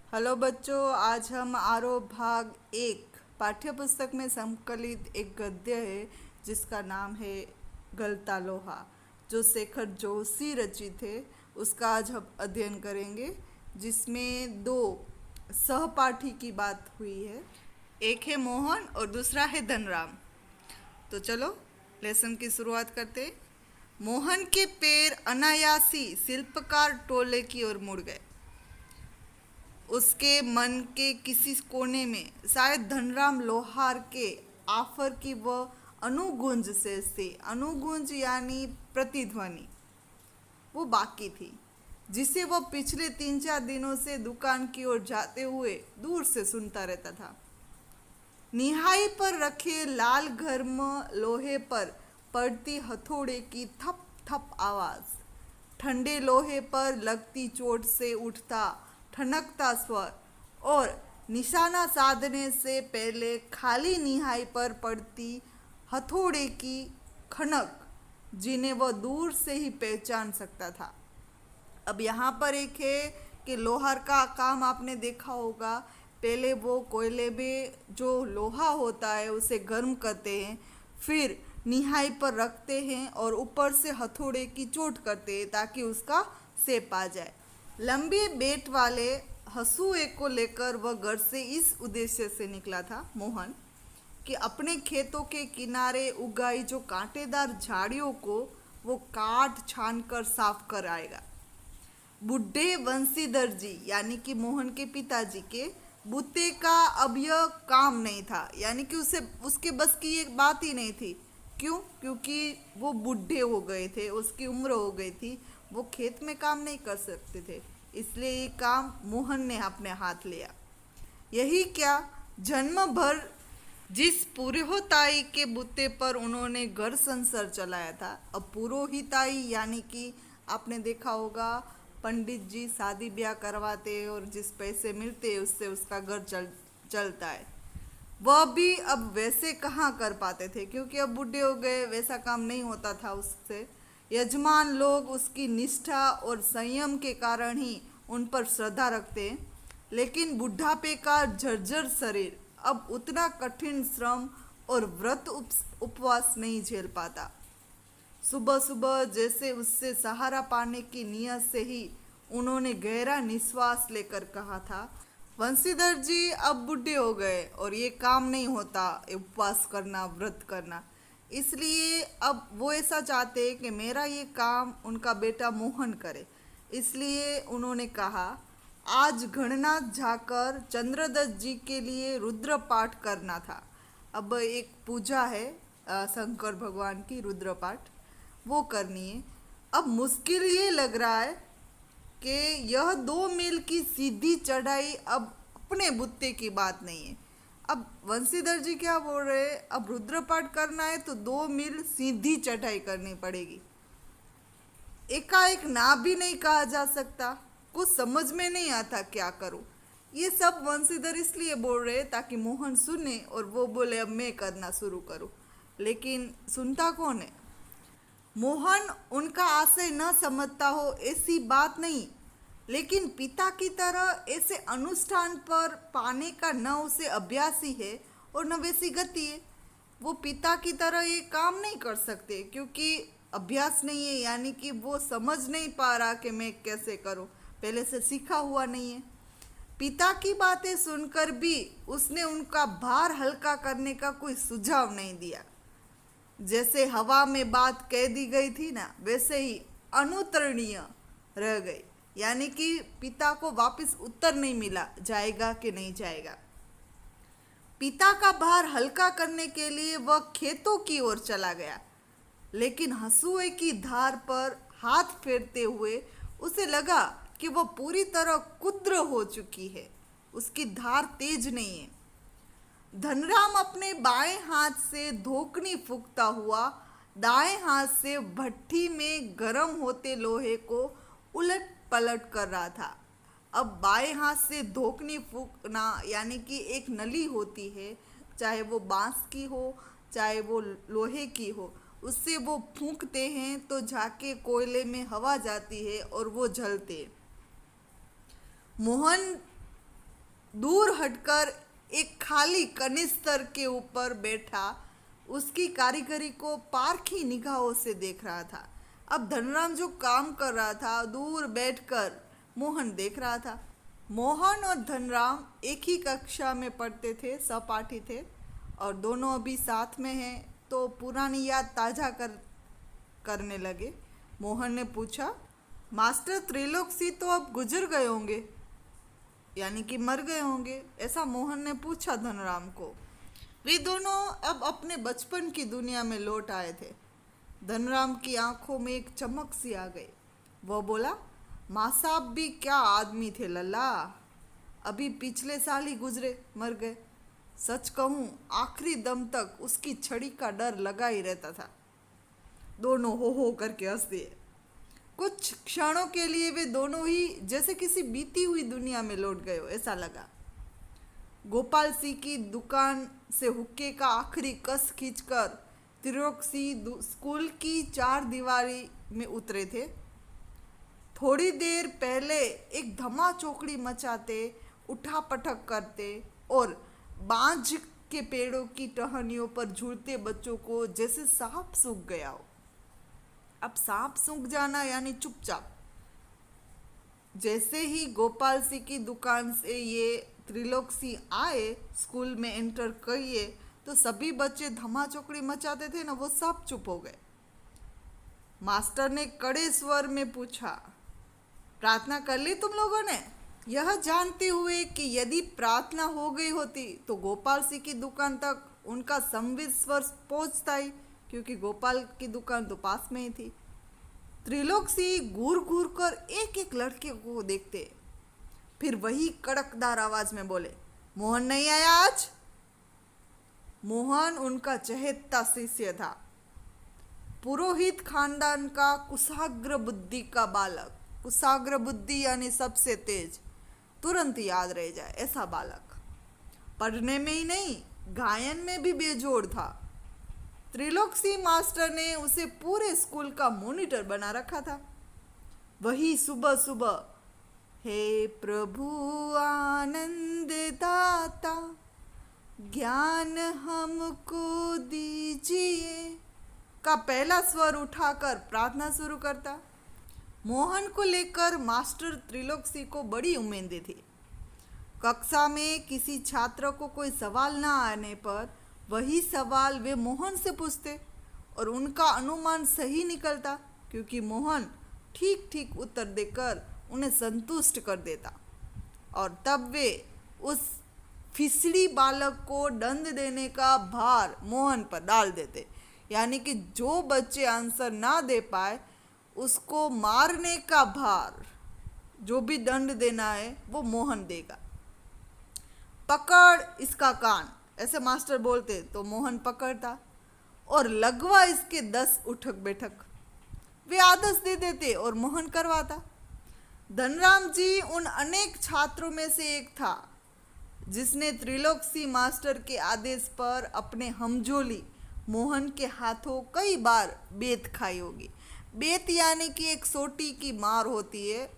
Hello बच्चों, आज हम आरोह भाग एक पाठ्य पुस्तक में संकलित एक गद्य है जिसका नाम है गलता लोहा, जो शेखर जोशी रचित है। उसका आज हम अध्ययन करेंगे, जिसमें दो सहपाठी की बात हुई है। एक है मोहन और दूसरा है धनराम। तो चलो लेसन की शुरुआत करते हैं। मोहन के पैर अनायासी शिल्पकार टोले की ओर मुड़ गए। उसके मन के किसी कोने में शायद धनराम लोहार के आफर की वह अनुगूंज से अनुगूंज यानी प्रतिध्वनि वो बाकी थी, जिसे वह पिछले 3-4 दिनों से दुकान की ओर जाते हुए दूर से सुनता रहता था। निहाई पर रखे लाल घर्म लोहे पर पड़ती हथौड़े की थप थप आवाज, ठंडे लोहे पर लगती चोट से उठता ठनकता स्वर और निशाना साधने से पहले खाली निहाई पर पड़ती हथौड़े की खनक, जिन्हें वह दूर से ही पहचान सकता था। अब यहाँ पर एक है कि लोहार का काम आपने देखा होगा। पहले वो कोयले में जो लोहा होता है उसे गर्म करते हैं, फिर निहाई पर रखते हैं और ऊपर से हथौड़े की चोट करते हैं ताकि उसका शेप आ जाए। लंबे बेट वाले हंसुए को लेकर वह घर से इस उद्देश्य से निकला था मोहन, कि अपने खेतों के किनारे उगाई जो कांटेदार झाड़ियों को वो काट छान कर साफ कर आएगा। बुढ़े वंशीधर जी यानी कि मोहन के पिताजी के बूते का अब यह काम नहीं था, यानी कि उसे उसके बस की एक बात ही नहीं थी। क्यों? क्योंकि वो बूढ़े हो गए थे, उसकी उम्र हो गई थी, वो खेत में काम नहीं कर सकते थे। इसलिए ये काम मोहन ने अपने हाथ लिया। यही क्या, जन्म भर जिस पुरोहिताई के बूते पर उन्होंने घर संसार चलाया था, अब पुरोहिताई यानी कि आपने देखा होगा पंडित जी शादी ब्याह करवाते हैं और जिस पैसे मिलते हैं उससे उसका घर चलता है, वह भी अब वैसे कहाँ कर पाते थे, क्योंकि अब बूढ़े हो गए, वैसा काम नहीं होता था उससे। यजमान लोग उसकी निष्ठा और संयम के कारण ही उन पर श्रद्धा रखते हैं, लेकिन बुढ़ापे का जर्जर शरीर अब उतना कठिन श्रम और व्रत उपवास नहीं झेल पाता। सुबह सुबह जैसे उससे सहारा पाने की नियत से ही उन्होंने गहरा निश्वास लेकर कहा था, वंशीधर जी अब बूढ़े हो गए और ये काम नहीं होता उपवास करना, व्रत करना। इसलिए अब वो ऐसा चाहते कि मेरा ये काम उनका बेटा मोहन करे। इसलिए उन्होंने कहा, आज गणनाथ जाकर चंद्रदत्त जी के लिए रुद्र पाठ करना था। अब एक पूजा है शंकर भगवान की, रुद्र पाठ वो करनी है। अब मुश्किल ये लग रहा है कि यह 2 मील की सीधी चढ़ाई अब अपने बुत्ते की बात नहीं है। अब वंशीधर जी क्या बोल रहे हैं, अब रुद्र पाठ करना है तो 2 मील सीधी चढ़ाई करनी पड़ेगी। एकाएक ना भी नहीं कहा जा सकता। कुछ समझ में नहीं आता क्या करूं। ये सब वंशीधर इसलिए बोल रहे ताकि मोहन सुने और वो बोले अब मैं करना शुरू करूं, लेकिन सुनता कौन है? मोहन उनका आशय न समझता हो ऐसी बात नहीं, लेकिन पिता की तरह ऐसे अनुष्ठान पर पाने का न उसे अभ्यास ही है और न वैसी गति है। वो पिता की तरह ये काम नहीं कर सकते क्योंकि अभ्यास नहीं है, यानी कि वो समझ नहीं पा रहा कि मैं कैसे करूं, पहले से सीखा हुआ नहीं है। पिता की बातें सुनकर भी उसने उनका भार हल्का करने का कोई सुझाव नहीं दिया। जैसे हवा में बात कह दी गई थी ना, वैसे ही अनुत्तरणीय रह गई, यानी कि पिता को वापस उत्तर नहीं मिला जाएगा कि नहीं जाएगा। पिता का भार हल्का करने के लिए वह खेतों की ओर चला गया, लेकिन हंसुए की धार पर हाथ फेरते हुए उसे लगा कि वह पूरी तरह कुद्र हो चुकी है, उसकी धार तेज नहीं है। धनराम अपने बाएं हाथ से धोकनी फूंकता हुआ दाएं हाथ से भट्ठी में गर्म होते लोहे को उलट पलट कर रहा था। अब बाएं हाथ से धोकनी फूंकना यानी कि एक नली होती है, चाहे वो बांस की हो चाहे वो लोहे की हो, उससे वो फूंकते हैं तो झाके कोयले में हवा जाती है और वो जलते। मोहन दूर हटकर एक खाली कनिस्तर के ऊपर बैठा उसकी कारीगरी को पारखी निगाहों से देख रहा था। अब धनराम जो काम कर रहा था दूर बैठकर मोहन देख रहा था। मोहन और धनराम एक ही कक्षा में पढ़ते थे, सहपाठी थे और दोनों अभी साथ में हैं, तो पुरानी याद ताज़ा करने लगे। मोहन ने पूछा, मास्टर त्रिलोकसी तो अब गुजर गए होंगे, यानी कि मर गए होंगे, ऐसा मोहन ने पूछा धनराम को। वे दोनों अब अपने बचपन की दुनिया में लौट आए थे। धनराम की आंखों में एक चमक सी आ गई। वह बोला, माँ साहब भी क्या आदमी थे लल्ला, अभी पिछले साल ही गुजरे, मर गए। सच कहूँ आखिरी दम तक उसकी छड़ी का डर लगा ही रहता था। दोनों हो करके हंस दिए। कुछ क्षणों के लिए वे दोनों ही जैसे किसी बीती हुई दुनिया में लौट गए हो, ऐसा लगा। गोपाल सिंह की दुकान से हुक्के का आखिरी कस खींचकर त्रिलोकसी स्कूल की चार दीवारी में उतरे थे। थोड़ी देर पहले एक धमा चौकड़ी मचाते, उठापटक करते और बांझ के पेड़ों की टहनियों पर झूलते बच्चों को जैसे सांप सूख गया हो। अब सांप सूख जाना यानी चुपचाप। जैसे ही गोपाल सिंह की दुकान से ये त्रिलोकसी आए, स्कूल में एंटर किए, तो सभी बच्चे धमा चौकड़ी मचाते थे ना, वो सब चुप हो गए। मास्टर ने कड़े स्वर में पूछा, प्रार्थना कर ली तुम लोगों ने? यह जानते हुए कि यदि प्रार्थना हो गई होती तो गोपाल सिंह की दुकान तक उनका संवित स्वर पहुंचता ही, क्योंकि गोपाल की दुकान तो पास में ही थी। त्रिलोकसी घूर घूर कर एक एक लड़के को देखते, फिर वही कड़कदार आवाज में बोले, मोहन नहीं आया आज? मोहन उनका चहेता शिष्य था, पुरोहित खानदान का कुशाग्र बुद्धि का बालक। कुशाग्र बुद्धि यानी सबसे तेज, तुरंत याद रह जाए ऐसा बालक। पढ़ने में ही नहीं, गायन में भी बेजोड़ था। त्रिलोकसी मास्टर ने उसे पूरे स्कूल का मॉनिटर बना रखा था। वही सुबह सुबह हे प्रभु आनंद दाता ज्ञान हमको दीजिए का पहला स्वर उठाकर प्रार्थना शुरू करता। मोहन को लेकर मास्टर त्रिलोकसी को बड़ी उम्मीदें थी। कक्षा में किसी छात्र को कोई सवाल ना आने पर वही सवाल वे मोहन से पूछते और उनका अनुमान सही निकलता, क्योंकि मोहन ठीक ठीक उत्तर देकर उन्हें संतुष्ट कर देता। और तब वे उस फिसड़ी बालक को दंड देने का भार मोहन पर डाल देते, यानी कि जो बच्चे आंसर ना दे पाए उसको मारने का भार, जो भी दंड देना है वो मोहन देगा। पकड़ इसका कान, ऐसे मास्टर बोलते तो मोहन पकड़ता और लगवा इसके 10 उठक बैठक। वे आदेश दे देते और मोहन करवाता। धनराम जी उन अनेक छात्रों में से एक था जिसने त्रिलोकसी मास्टर के आदेश पर अपने हमजोली मोहन के हाथों कई बार बेत खाई होगी। बेत यानी कि एक सोटी की मार होती है,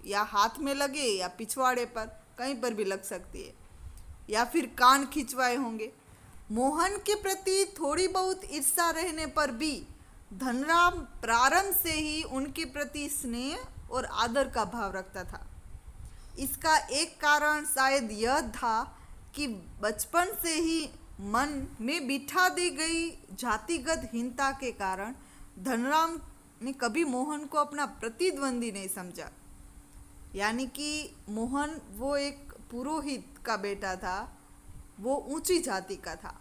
या हाथ में लगे या पिछवाड़े पर, कहीं पर भी लग सकती है, या फिर कान खिंचवाए होंगे। मोहन के प्रति थोड़ी बहुत ईर्ष्या रहने पर भी धनराम प्रारंभ से ही उनके प्रति स्नेह और आदर का भाव रखता था। इसका एक कारण शायद यह था कि बचपन से ही मन में बिठा दी गई जातिगत हीनता के कारण धनराम ने कभी मोहन को अपना प्रतिद्वंदी नहीं समझा। यानी कि मोहन वो एक पुरोहित का बेटा था, वो ऊंची जाति का था,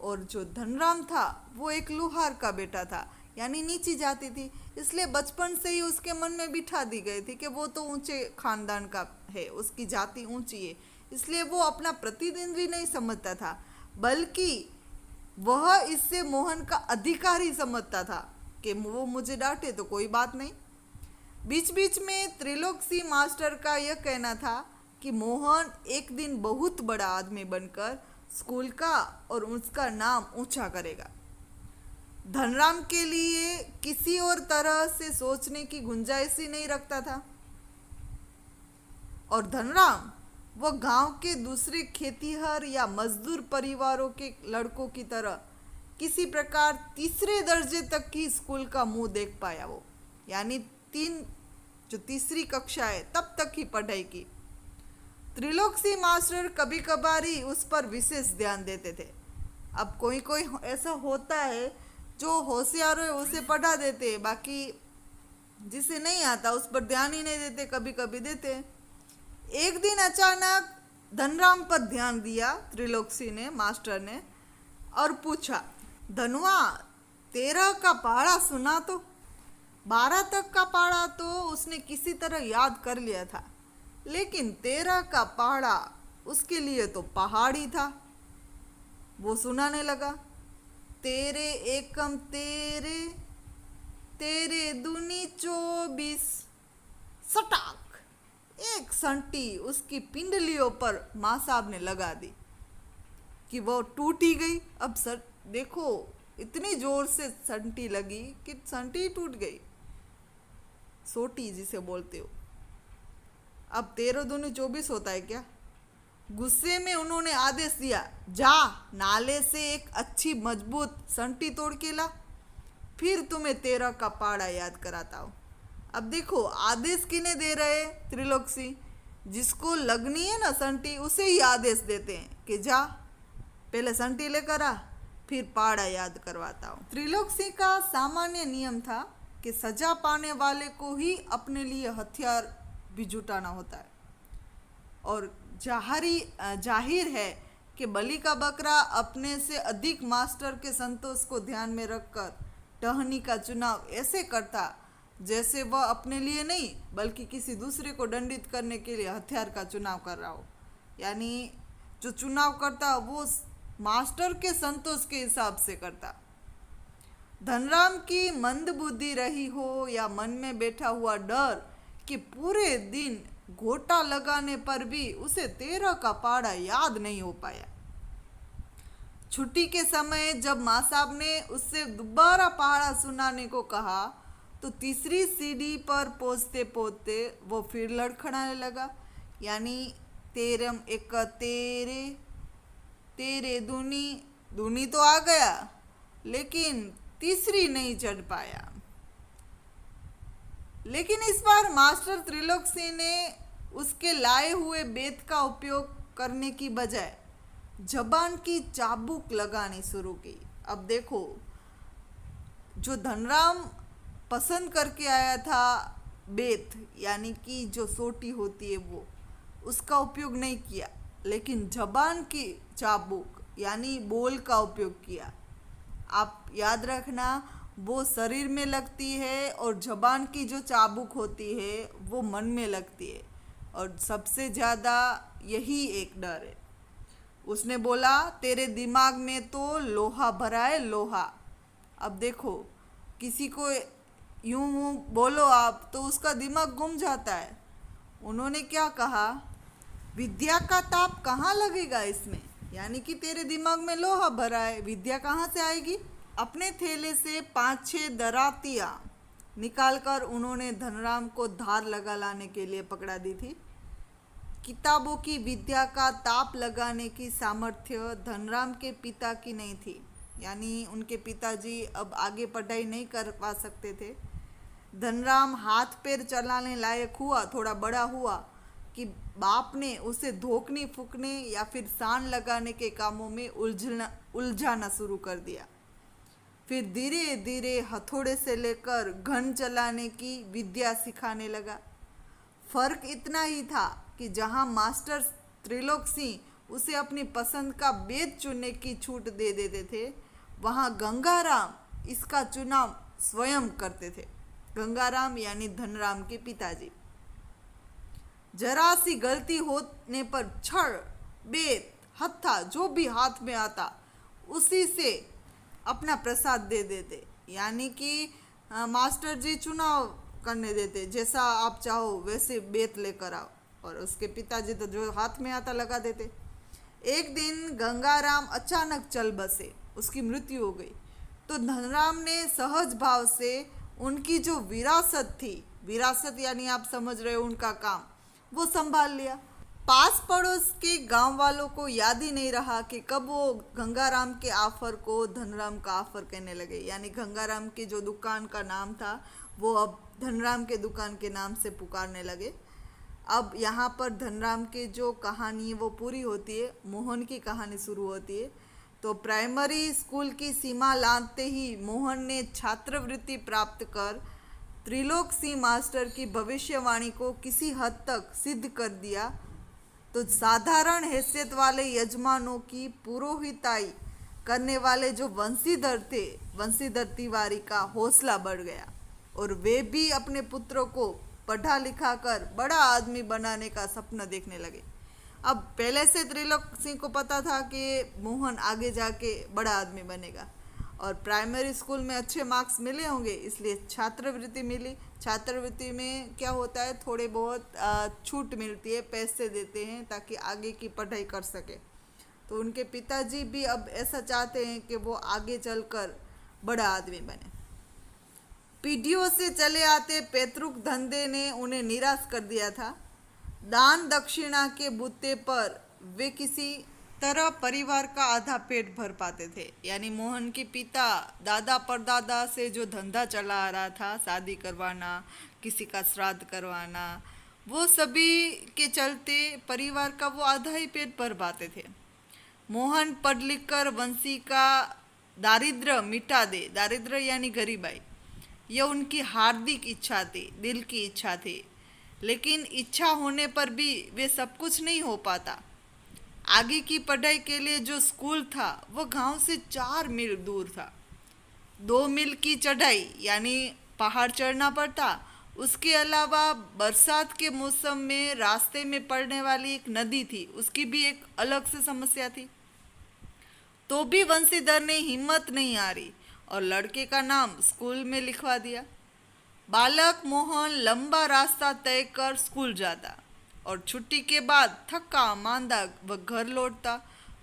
और जो धनराम था वो एक लोहार का बेटा था, यानी नीची जाति थी। इसलिए बचपन से ही उसके मन में बिठा दी गई थी कि वो तो ऊंचे खानदान का है, उसकी जाति ऊंची है, इसलिए वो अपना प्रतिद्वंदी नहीं समझता था, बल्कि वह इससे मोहन का अधिकार ही समझता था कि वो मुझे डांटे तो कोई बात नहीं। बीच बीच में त्रिलोकसी मास्टर का यह कहना था कि मोहन एक दिन बहुत बड़ा आदमी बनकर स्कूल का और उसका नाम ऊंचा करेगा। धनराम के लिए किसी और तरह से सोचने की गुंजाइश ही नहीं रखता था, और धनराम वो गांव के दूसरे खेतीहर या मजदूर परिवारों के लड़कों की तरह किसी प्रकार तीसरे दर्जे तक की स्कूल का मुंह देख पाया वो, यानी तीसरी कक्षा है तब तक ही पढ़ाई की। त्रिलोकसी मास्टर कभी कभार उस पर विशेष ध्यान देते थे। अब कोई कोई ऐसा होता है जो होशियार है उसे पढ़ा देते, बाकी जिसे नहीं आता उस पर ध्यान ही नहीं देते, कभी कभी देते। एक दिन अचानक धनराम पर ध्यान दिया त्रिलोकसी ने, मास्टर ने, और पूछा, धनवा 13 का पहाड़ा सुना तो? 12 तक का पहाड़ा तो उसने किसी तरह याद कर लिया था, लेकिन 13 का पहाड़ा उसके लिए तो पहाड़ी था। वो सुनाने लगा, तेरे एकम तेरे, तेरे दूनी 24। सटाक एक संटी उसकी पिंडलियों पर माँ साहब ने लगा दी कि वो टूट ही गई। अब सर देखो, इतनी जोर से संटी लगी कि संटी टूट गई, सोटी जिसे बोलते हो। अब 13 दूनी 24 होता है क्या? गुस्से में उन्होंने आदेश दिया, जा नाले से एक अच्छी मजबूत संटी तोड़ के ला, फिर तुम्हें 13 का पहाड़ा याद कराता हूँ। अब देखो आदेश किन्हें दे रहे? त्रिलोकसी। जिसको लगनी है ना संटी, उसे ही आदेश देते हैं कि जा पहले संटी लेकर आ, फिर पहाड़ा याद करवाता हूँ। त्रिलोकसी का सामान्य नियम था कि सजा पाने वाले को ही अपने लिए हथियार भी जुटाना होता है, और जाहिर है कि बलि का बकरा अपने से अधिक मास्टर के संतोष को ध्यान में रखकर टहनी का चुनाव ऐसे करता जैसे वह अपने लिए नहीं बल्कि किसी दूसरे को दंडित करने के लिए हथियार का चुनाव कर रहा हो। यानी जो चुनाव करता वो मास्टर के संतोष के हिसाब से करता। धनराम की मंद बुद्धि रही हो या मन में बैठा हुआ डर कि पूरे दिन घोटा लगाने पर भी उसे 13 का पहाड़ा याद नहीं हो पाया। छुट्टी के समय जब माँ साहब ने उससे दोबारा पहाड़ा सुनाने को कहा तो तीसरी सीढ़ी पर पहुंचते पहुंचते वो फिर लड़खड़ाने लगा, यानी 13 एक तेरे, तेरे दूनी, दूनी तो आ गया लेकिन तीसरी नहीं चढ़ पाया। लेकिन इस बार मास्टर त्रिलोकसी ने उसके लाए हुए बेत का उपयोग करने की बजाय जबान की चाबुक लगानी शुरू की। अब देखो, जो धनराम पसंद करके आया था बेत, यानी कि जो सोटी होती है वो, उसका उपयोग नहीं किया, लेकिन जबान की चाबुक यानी बोल का उपयोग किया। आप याद रखना, वो शरीर में लगती है और जबान की जो चाबुक होती है वो मन में लगती है, और सबसे ज़्यादा यही एक डर है। उसने बोला, तेरे दिमाग में तो लोहा भरा है, लोहा। अब देखो, किसी को यूं बोलो आप तो उसका दिमाग घूम जाता है। उन्होंने क्या कहा, विद्या का ताप कहाँ लगेगा इसमें, यानी कि तेरे दिमाग में लोहा भरा है, विद्या कहाँ से आएगी। अपने थैले से 5-6 दरातियाँ निकालकर उन्होंने धनराम को धार लगा लाने के लिए पकड़ा दी थी। किताबों की विद्या का ताप लगाने की सामर्थ्य धनराम के पिता की नहीं थी, यानी उनके पिताजी अब आगे पढ़ाई नहीं करवा सकते थे। धनराम हाथ पैर चलाने लायक हुआ, थोड़ा बड़ा हुआ कि बाप ने उसे धोखने फूकने या फिर सान लगाने के कामों में उलझाना शुरू कर दिया। फिर धीरे धीरे हथौड़े से लेकर घन चलाने की विद्या सिखाने लगा। फर्क इतना ही था कि जहां मास्टर त्रिलोकसी उसे अपनी पसंद का बेत चुनने की छूट दे देते थे, वहां गंगाराम इसका चुनाव स्वयं करते थे। गंगाराम यानी धनराम के पिताजी। जरा सी गलती होने पर छड़, बेत, हत्था जो भी हाथ में आता उसी से अपना प्रसाद दे देते, यानी कि मास्टर जी चुनाव करने देते, जैसा आप चाहो वैसे बेत लेकर आओ, और उसके पिताजी तो जो हाथ में आता लगा देते। एक दिन गंगाराम अचानक चल बसे, उसकी मृत्यु हो गई, तो धनराम ने सहज भाव से उनकी जो विरासत थी, विरासत यानी आप समझ रहे हो उनका काम, वो संभाल लिया। पास पड़ोस के गांव वालों को याद ही नहीं रहा कि कब वो गंगाराम के ऑफर को धनराम का ऑफर कहने लगे, यानी गंगाराम की जो दुकान का नाम था वो अब धनराम के दुकान के नाम से पुकारने लगे। अब यहाँ पर धनराम की जो कहानी है वो पूरी होती है, मोहन की कहानी शुरू होती है। तो प्राइमरी स्कूल की सीमा लांघते ही मोहन ने छात्रवृत्ति प्राप्त कर त्रिलोक सिंह मास्टर की भविष्यवाणी को किसी हद तक सिद्ध कर दिया। तो साधारण हैसियत वाले यजमानों की पुरोहिताई करने वाले जो वंशीधर थे, वंशीधर तिवारी का हौसला बढ़ गया और वे भी अपने पुत्रों को पढ़ा लिखा कर बड़ा आदमी बनाने का सपना देखने लगे। अब पहले से त्रिलोक सिंह को पता था कि मोहन आगे जाके बड़ा आदमी बनेगा और प्राइमरी स्कूल में अच्छे मार्क्स मिले होंगे, इसलिए छात्रवृत्ति मिली। छात्रवृत्ति में क्या होता है, थोड़े बहुत छूट मिलती है, पैसे देते हैं ताकि आगे की पढ़ाई कर सके। तो उनके पिताजी भी अब ऐसा चाहते हैं कि वो आगे चलकर बड़ा आदमी बने। पीढ़ियों से चले आते पैतृक धंधे ने उन्हें निराश कर दिया था। दान दक्षिणा के बूते पर वे किसी तरह परिवार का आधा पेट भर पाते थे। यानी मोहन के पिता दादा परदादा से जो धंधा चला आ रहा था, शादी करवाना, किसी का श्राद्ध करवाना, वो सभी के चलते परिवार का वो आधा ही पेट भर पाते थे। मोहन पढ़ लिख कर वंशी का दारिद्र्य मिटा दे, दारिद्र्य यानी गरीबाई, यह उनकी हार्दिक इच्छा थी, दिल की इच्छा थी। लेकिन इच्छा होने पर भी वे सब कुछ नहीं हो पाता। आगे की पढ़ाई के लिए जो स्कूल था वह गांव से 4 मील दूर था। 2 मील की चढ़ाई यानी पहाड़ चढ़ना पड़ता। उसके अलावा बरसात के मौसम में रास्ते में पड़ने वाली एक नदी थी, उसकी भी एक अलग से समस्या थी। तो भी वंशीधर ने हिम्मत नहीं हारी और लड़के का नाम स्कूल में लिखवा दिया। बालक मोहन लंबा रास्ता तय कर स्कूल जाता और छुट्टी के बाद थका मांदा वह घर लौटता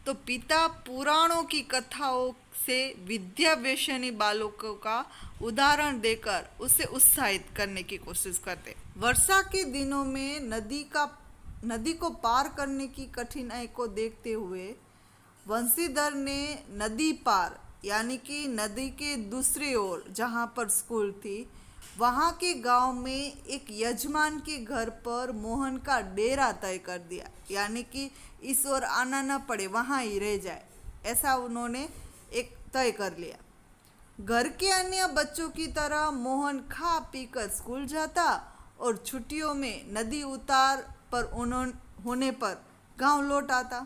तो पिता पुराणों की कथाओं से विद्या व्यसनी बालकों का उदाहरण देकर उसे उत्साहित करने की कोशिश करते। वर्षा के दिनों में नदी को पार करने की कठिनाई को देखते हुए वंशीधर ने नदी पार यानी कि नदी के दूसरी ओर जहाँ पर स्कूल थी वहाँ के गांव में एक यजमान के घर पर मोहन का डेरा तय कर दिया, यानी कि इस ओर आना न पड़े, वहाँ ही रह जाए, ऐसा उन्होंने एक तय कर लिया। घर के अन्य बच्चों की तरह मोहन खा पी कर स्कूल जाता और छुट्टियों में नदी उतार पर होने पर गांव लौट आता।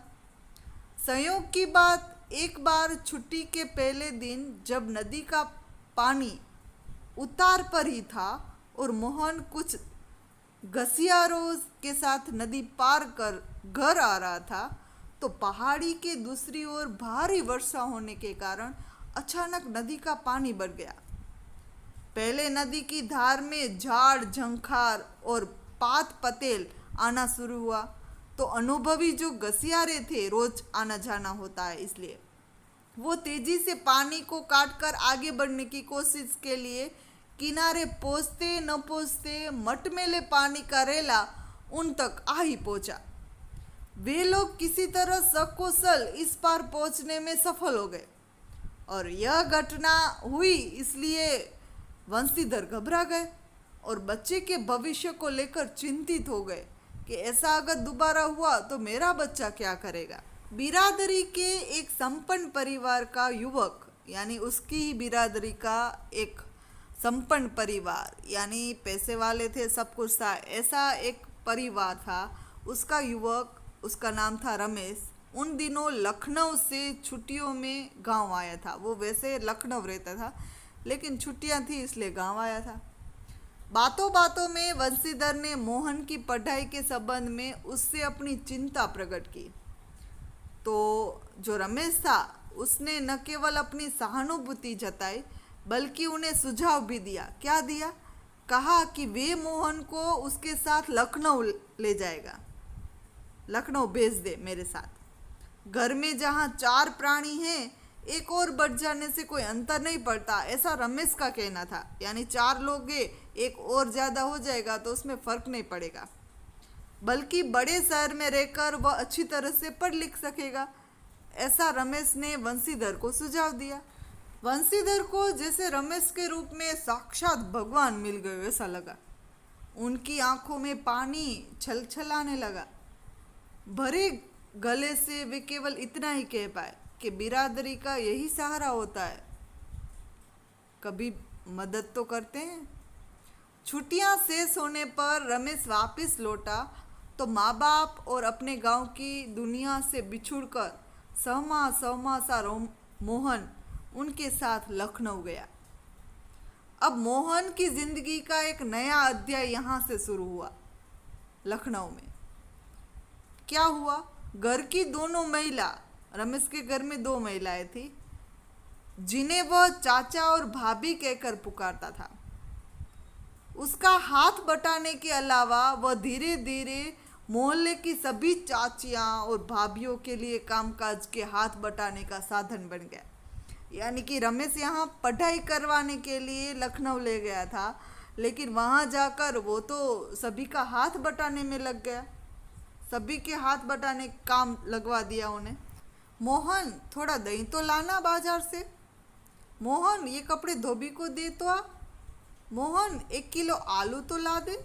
संयोग की बात, एक बार छुट्टी के पहले दिन जब नदी का पानी उतार पर ही था और मोहन कुछ घसियारों के साथ नदी पार कर घर आ रहा था तो पहाड़ी के दूसरी ओर भारी वर्षा होने के कारण अचानक नदी का पानी बढ़ गया। पहले नदी की धार में झाड़ झंखार और पात पतेल आना शुरू हुआ तो अनुभवी जो घसियारे थे, रोज आना जाना होता है इसलिए वो तेजी से पानी को काटकर आगे बढ़ने की कोशिश के लिए किनारे पहुंचते न पहुंचते मटमेले पानी का रेला उन तक आ ही पहुंचा। वे लोग किसी तरह सकुशल इस पार पहुंचने में सफल हो गए और यह घटना हुई इसलिए वंशीधर घबरा गए और बच्चे के भविष्य को लेकर चिंतित हो गए कि ऐसा अगर दोबारा हुआ तो मेरा बच्चा क्या करेगा। बिरादरी के एक संपन्न परिवार का युवक, यानी उसकी ही बिरादरी का एक संपन्न परिवार, यानी पैसे वाले थे, सब कुछ था, ऐसा एक परिवार था। उसका युवक, उसका नाम था रमेश, उन दिनों लखनऊ से छुट्टियों में गांव आया था। वो वैसे लखनऊ रहता था लेकिन छुट्टियां थी इसलिए गांव आया था। बातों बातों में वंशीधर ने मोहन की पढ़ाई के संबंध में उससे अपनी चिंता प्रकट की। तो जो रमेश था उसने न केवल अपनी सहानुभूति जताई बल्कि उन्हें सुझाव भी दिया। क्या दिया? कहा कि वे मोहन को उसके साथ लखनऊ ले जाएगा, लखनऊ भेज दे मेरे साथ। घर में जहाँ 4 प्राणी हैं, एक और बढ़ जाने से कोई अंतर नहीं पड़ता, ऐसा रमेश का कहना था। यानी 4 लोग हैं, एक और ज़्यादा हो जाएगा तो उसमें फ़र्क नहीं पड़ेगा। बल्कि बड़े शहर में रहकर वह अच्छी तरह से पढ़ लिख सकेगा। ऐसा रमेश ने वंशीधर को सुझाव दिया। वंशीधर को जैसे रमेश के रूप में साक्षात भगवान मिल गए ऐसा लगा। उनकी आंखों में पानी छलछलाने लगा। भरे गले से वे केवल इतना ही कह पाए कि बिरादरी का यही सहारा होता है, कभी मदद तो करते हैं। छुट्टियां शेष होने पर रमेश वापस लौटा तो माँ बाप और अपने गांव की दुनिया से बिछुड़कर सहमा सहमा सा मोहन उनके साथ लखनऊ गया। अब मोहन की जिंदगी का एक नया अध्याय यहाँ से शुरू हुआ। लखनऊ में क्या हुआ, घर की दोनों महिला, रमेश के घर में 2 महिलाएं थी जिन्हें वह चाचा और भाभी कहकर पुकारता था। उसका हाथ बटाने के अलावा वह धीरे धीरे मोहल्ले की सभी चाचियां और भाभीयों के लिए कामकाज के हाथ बटाने का साधन बन गया। यानी कि रमेश यहाँ पढ़ाई करवाने के लिए लखनऊ ले गया था, लेकिन वहाँ जाकर वो तो सभी का हाथ बटाने में लग गया। सभी के हाथ बटाने काम लगवा दिया उन्हें। मोहन थोड़ा दही तो लाना बाजार से। मोहन ये कपड़े धोबी को दे तो आ। मोहन 1 किलो आलू तो ला दे।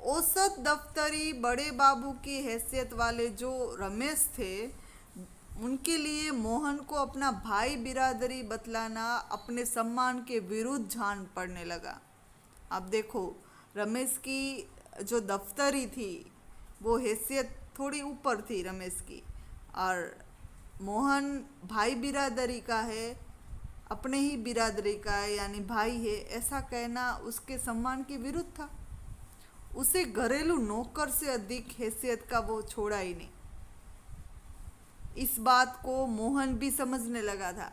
औसत दफ्तरी बड़े बाबू की हैसियत वाले जो रमेश थे, उनके लिए मोहन को अपना भाई बिरादरी बतलाना अपने सम्मान के विरुद्ध जान पड़ने लगा। अब देखो, रमेश की जो दफ्तरी थी वो हैसियत थोड़ी ऊपर थी रमेश की, और मोहन भाई बिरादरी का है, अपने ही बिरादरी का है, यानी भाई है, ऐसा कहना उसके सम्मान के विरुद्ध था। उसे घरेलू नौकर से अधिक हैसियत का वो छोड़ा ही नहीं। इस बात को मोहन भी समझने लगा था।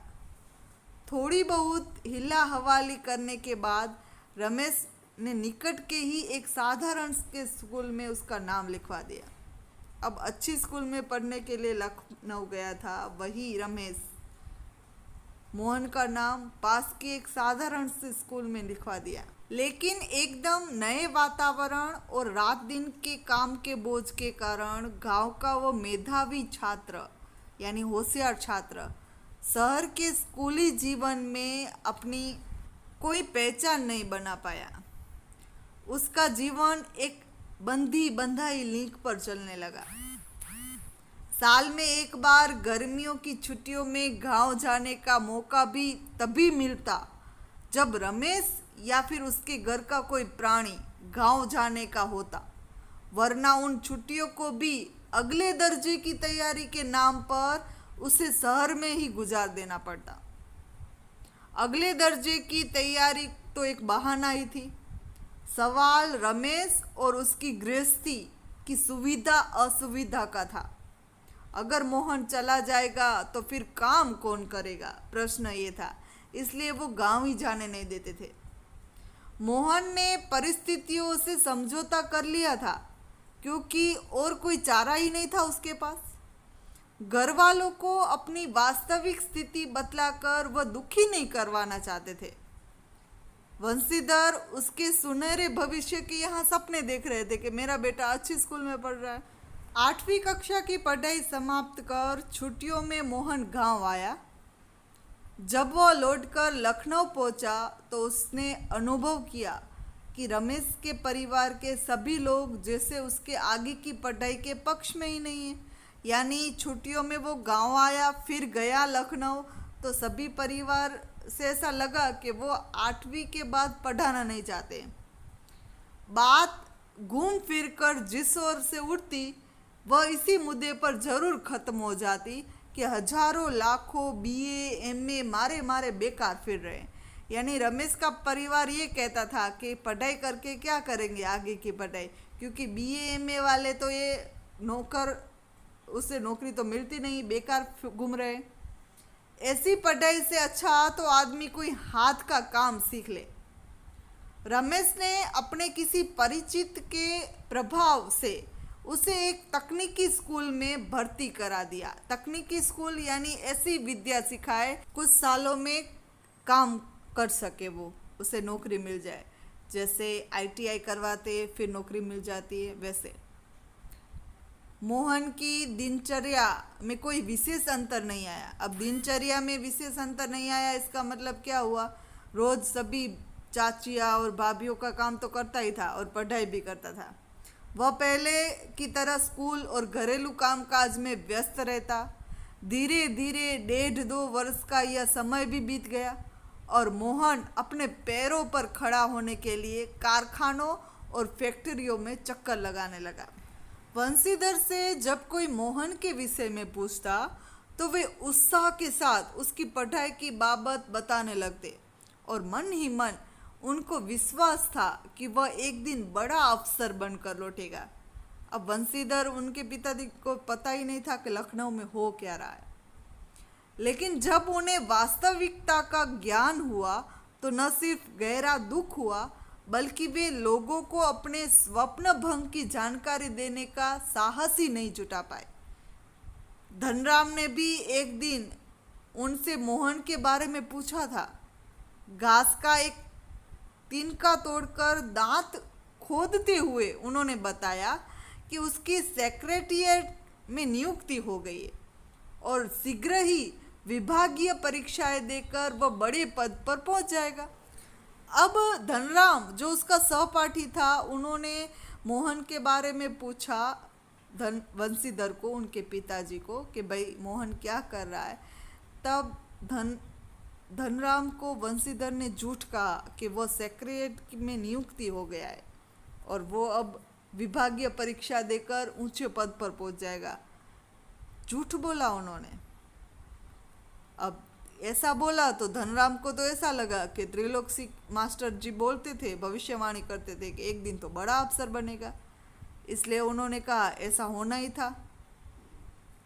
थोड़ी बहुत हिला हवाली करने के बाद रमेश ने निकट के ही एक साधारण के स्कूल में उसका नाम लिखवा दिया। अब अच्छी स्कूल में पढ़ने के लिए लखनऊ गया था वही रमेश। मोहन का नाम पास के एक साधारण से स्कूल में लिखवा दिया, लेकिन एकदम नए वातावरण और रात दिन के काम के बोझ के कारण गांव का वो मेधावी छात्र यानी होशियार छात्र शहर के स्कूली जीवन में अपनी कोई पहचान नहीं बना पाया। उसका जीवन एक बंधी बंधाई लीक पर चलने लगा। साल में एक बार गर्मियों की छुट्टियों में गांव जाने का मौका भी तभी मिलता जब रमेश या फिर उसके घर का कोई प्राणी गांव जाने का होता, वरना उन छुट्टियों को भी अगले दर्जे की तैयारी के नाम पर उसे शहर में ही गुजार देना पड़ता। अगले दर्जे की तैयारी तो एक बहाना ही थी। सवाल रमेश और उसकी गृहस्थी की सुविधा असुविधा का था। अगर मोहन चला जाएगा तो फिर काम कौन करेगा, प्रश्न ये था। इसलिए वो गांव ही जाने नहीं देते थे। मोहन ने परिस्थितियों से समझौता कर लिया था, क्योंकि और कोई चारा ही नहीं था उसके पास। घर वालों को अपनी वास्तविक स्थिति बतलाकर वह दुखी नहीं करवाना चाहते थे। वंशीधर उसके सुनहरे भविष्य के यहाँ सपने देख रहे थे कि मेरा बेटा अच्छी स्कूल में पढ़ रहा है। 8वीं कक्षा की पढ़ाई समाप्त कर छुट्टियों में मोहन गांव आया। जब वह लौटकर लखनऊ पहुंचा तो उसने अनुभव किया कि रमेश के परिवार के सभी लोग जैसे उसके आगे की पढ़ाई के पक्ष में ही नहीं है। यानी छुट्टियों में वो गांव आया, फिर गया लखनऊ, तो सभी परिवार से ऐसा लगा कि वो 8वीं के बाद पढ़ाना नहीं चाहते। बात घूम फिर कर जिस ओर से उठती वह इसी मुद्दे पर जरूर खत्म हो जाती कि हजारों लाखों बीए एमए मारे मारे बेकार फिर रहे। यानी रमेश का परिवार ये कहता था कि पढ़ाई करके क्या करेंगे आगे की पढ़ाई, क्योंकि बीए एमए वाले तो ये नौकर, उससे नौकरी तो मिलती नहीं, बेकार घूम रहे। ऐसी पढ़ाई से अच्छा तो आदमी कोई हाथ का काम सीख ले। रमेश ने अपने किसी परिचित के प्रभाव से उसे एक तकनीकी स्कूल में भर्ती करा दिया। तकनीकी स्कूल यानी ऐसी विद्या सिखाए कुछ सालों में काम कर सके, वो उसे नौकरी मिल जाए। जैसे आईटीआई करवाते फिर नौकरी मिल जाती है, वैसे मोहन की दिनचर्या में कोई विशेष अंतर नहीं आया। अब दिनचर्या में विशेष अंतर नहीं आया, इसका मतलब क्या हुआ? रोज सभी चाचियाँ और भाभीयों का काम तो करता ही था और पढ़ाई भी करता था। वह पहले की तरह स्कूल और घरेलू कामकाज में व्यस्त रहता। धीरे धीरे 1.5-2 वर्ष का यह समय भी बीत गया और मोहन अपने पैरों पर खड़ा होने के लिए कारखानों और फैक्ट्रियों में चक्कर लगाने लगा। वंशीधर से जब कोई मोहन के विषय में पूछता तो वे उत्साह के साथ उसकी पढ़ाई की बाबत बताने लगते और मन ही मन उनको विश्वास था कि वह एक दिन बड़ा अफसर बनकर लौटेगा। अब वंशीधर उनके पिताजी को पता ही नहीं था कि लखनऊ में हो क्या रहा है। लेकिन जब उन्हें वास्तविकता का ज्ञान हुआ तो न सिर्फ गहरा दुख हुआ बल्कि वे लोगों को अपने स्वप्न भंग की जानकारी देने का साहस ही नहीं जुटा पाए। धनराम ने भी एक दिन उनसे मोहन के बारे में पूछा था। घास का एक तिनका तोड़कर दांत खोदते हुए उन्होंने बताया कि उसकी सेक्रेटेरिएट में नियुक्ति हो गई है और शीघ्र ही विभागीय परीक्षाएं देकर वह बड़े पद पर पहुंच जाएगा। अब धनराम जो उसका सहपाठी था, उन्होंने मोहन के बारे में पूछा वंशीधर को, उनके पिताजी को, कि भाई मोहन क्या कर रहा है। तब धनराम को वंशीधर ने झूठ कहा कि वह सेक्रेटेरिएट में नियुक्ति हो गया है और वो अब विभागीय परीक्षा देकर ऊंचे पद पर पहुंच जाएगा। झूठ बोला उन्होंने। अब ऐसा बोला तो धनराम को तो ऐसा लगा कि त्रिलोकी मास्टर जी बोलते थे, भविष्यवाणी करते थे कि एक दिन तो बड़ा अफसर बनेगा, इसलिए उन्होंने कहा ऐसा होना ही था।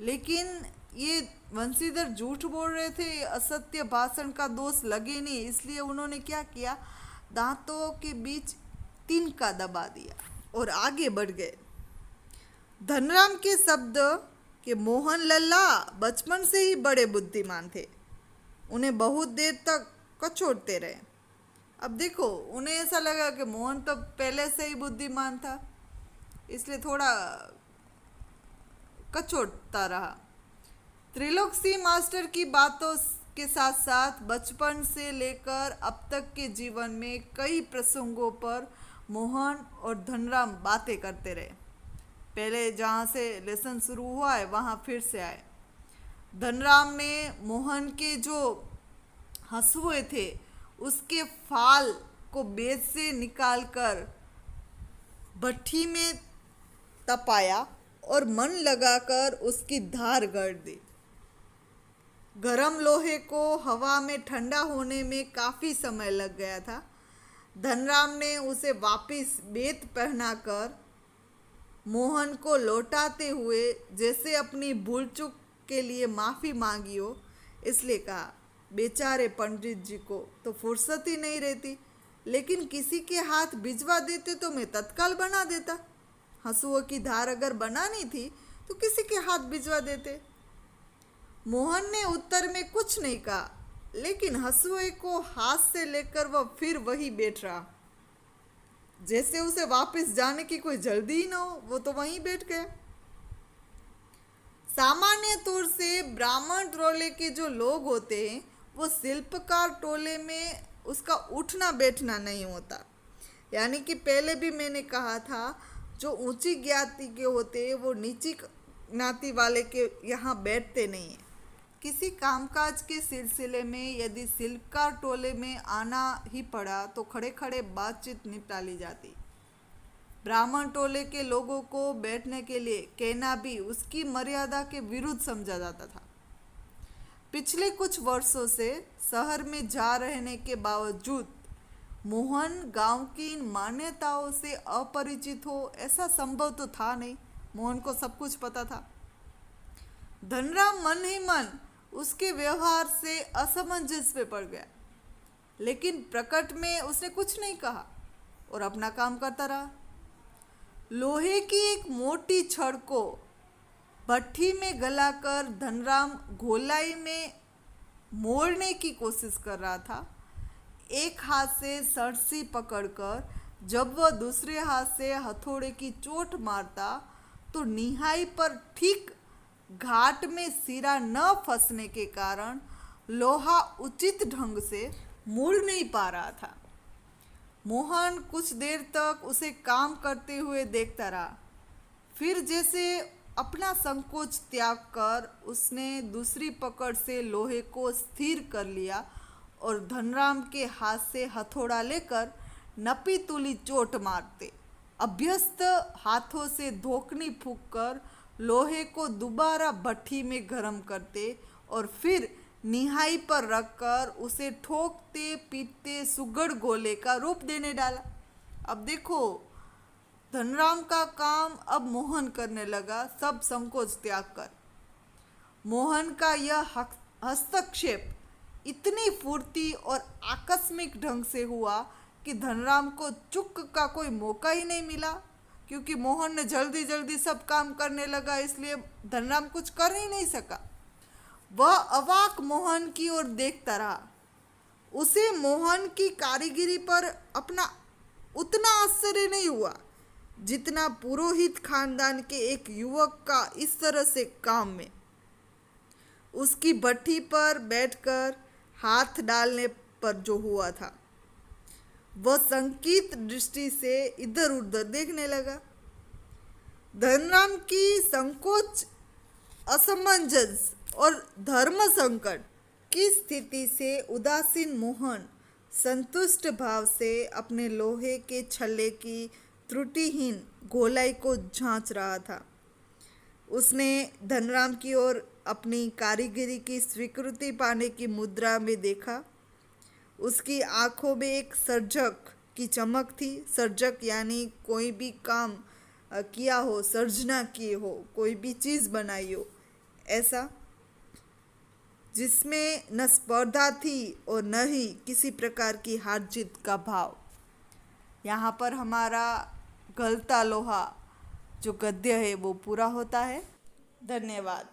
लेकिन ये वंशीधर झूठ बोल रहे थे, असत्य भाषण का दोष लगे नहीं, इसलिए उन्होंने क्या किया, दांतों के बीच तिनका दबा दिया और आगे बढ़ गए। धनराम के शब्द कि मोहन लल्ला बचपन से ही बड़े बुद्धिमान थे, उन्हें बहुत देर तक कचोटते रहे। अब देखो, उन्हें ऐसा लगा कि मोहन तो पहले से ही बुद्धिमान था, इसलिए थोड़ा कचोटता रहा। त्रिलोकी मास्टर की बातों के साथ साथ बचपन से लेकर अब तक के जीवन में कई प्रसंगों पर मोहन और धनराम बातें करते रहे। पहले जहाँ से लेसन शुरू हुआ है वहाँ फिर से आए। धनराम ने मोहन के जो हंसुए थे उसके फाल को बेच से निकालकर भट्ठी में तपाया और मन लगाकर उसकी धार गढ़ दी। गरम लोहे को हवा में ठंडा होने में काफ़ी समय लग गया था। धनराम ने उसे वापस बेत पहनाकर मोहन को लौटाते हुए जैसे अपनी भूल चूक के लिए माफ़ी मांगी हो, इसलिए कहा, बेचारे पंडित जी को तो फुर्सत ही नहीं रहती, लेकिन किसी के हाथ भिजवा देते तो मैं तत्काल बना देता। हंसुओं की धार अगर बनानी थी तो किसी के हाथ भिजवा देते। मोहन ने उत्तर में कुछ नहीं कहा, लेकिन हंसुए को हाथ से लेकर वह फिर वही बैठ रहा, जैसे उसे वापस जाने की कोई जल्दी ही ना हो। वो तो वहीं बैठ गया। सामान्य तौर से ब्राह्मण टोले के जो लोग होते हैं वो शिल्पकार टोले में उसका उठना बैठना नहीं होता। यानी कि पहले भी मैंने कहा था, जो ऊंची ज्ञाति के होते हैं वो नीची ज्ञाति वाले के यहाँ बैठते नहीं हैं। किसी कामकाज के सिलसिले में यदि शिल्पकार टोले में आना ही पड़ा तो खड़े खड़े बातचीत निपटा ली जाती। ब्राह्मण टोले के लोगों को बैठने के लिए कहना भी उसकी मर्यादा के विरुद्ध समझा जाता था। पिछले कुछ वर्षों से शहर में जा रहने के बावजूद मोहन गांव की इन मान्यताओं से अपरिचित हो, ऐसा संभव तो था नहीं। मोहन को सब कुछ पता था। धनराम मन ही मन उसके व्यवहार से असमंजस में पड़ गया, लेकिन प्रकट में उसने कुछ नहीं कहा और अपना काम करता रहा। लोहे की एक मोटी छड़ को भट्ठी में गलाकर धनराम गोलाई में मोड़ने की कोशिश कर रहा था। एक हाथ से सरसी पकड़कर जब वह दूसरे हाथ से हथौड़े की चोट मारता तो निहाई पर ठीक घाट में सिरा न फंसने के कारण लोहा उचित ढंग से मुड़ नहीं पा रहा था। मोहन कुछ देर तक उसे काम करते हुए देखता रहा। फिर जैसे अपना संकोच त्याग कर उसने दूसरी पकड़ से लोहे को स्थिर कर लिया और धनराम के हाथ से हथौड़ा लेकर नपी तुली चोट मारते अभ्यस्त हाथों से धोखनी फूंक कर लोहे को दोबारा भट्ठी में गर्म करते और फिर निहाई पर रखकर उसे ठोकते पीटते सुगड़ गोले का रूप देने डाला। अब देखो, धनराम का काम अब मोहन करने लगा, सब संकोच त्याग कर। मोहन का यह हस्तक्षेप इतनी फुर्ती और आकस्मिक ढंग से हुआ कि धनराम को चुक का कोई मौका ही नहीं मिला, क्योंकि मोहन ने जल्दी जल्दी सब काम करने लगा, इसलिए धनराम कुछ कर ही नहीं सका। वह अवाक मोहन की ओर देखता रहा। उसे मोहन की कारीगरी पर अपना उतना आश्चर्य नहीं हुआ जितना पुरोहित खानदान के एक युवक का इस तरह से काम में। उसकी भट्ठी पर बैठकर हाथ डालने पर जो हुआ था, वह संकीत दृष्टि से इधर उधर देखने लगा। धनराम की संकोच, असमंजस और धर्म संकट की स्थिति से उदासीन मोहन संतुष्ट भाव से अपने लोहे के छल्ले की त्रुटिहीन गोलाई को जांच रहा था। उसने धनराम की ओर अपनी कारीगरी की स्वीकृति पाने की मुद्रा में देखा। उसकी आंखों में एक सर्जक की चमक थी। सर्जक यानी कोई भी काम किया हो, सर्जना किए हो, कोई भी चीज़ बनाई हो, ऐसा जिसमें न स्पर्धा थी और न ही किसी प्रकार की हार जीत का भाव। यहाँ पर हमारा गलता लोहा जो गद्य है वो पूरा होता है। धन्यवाद।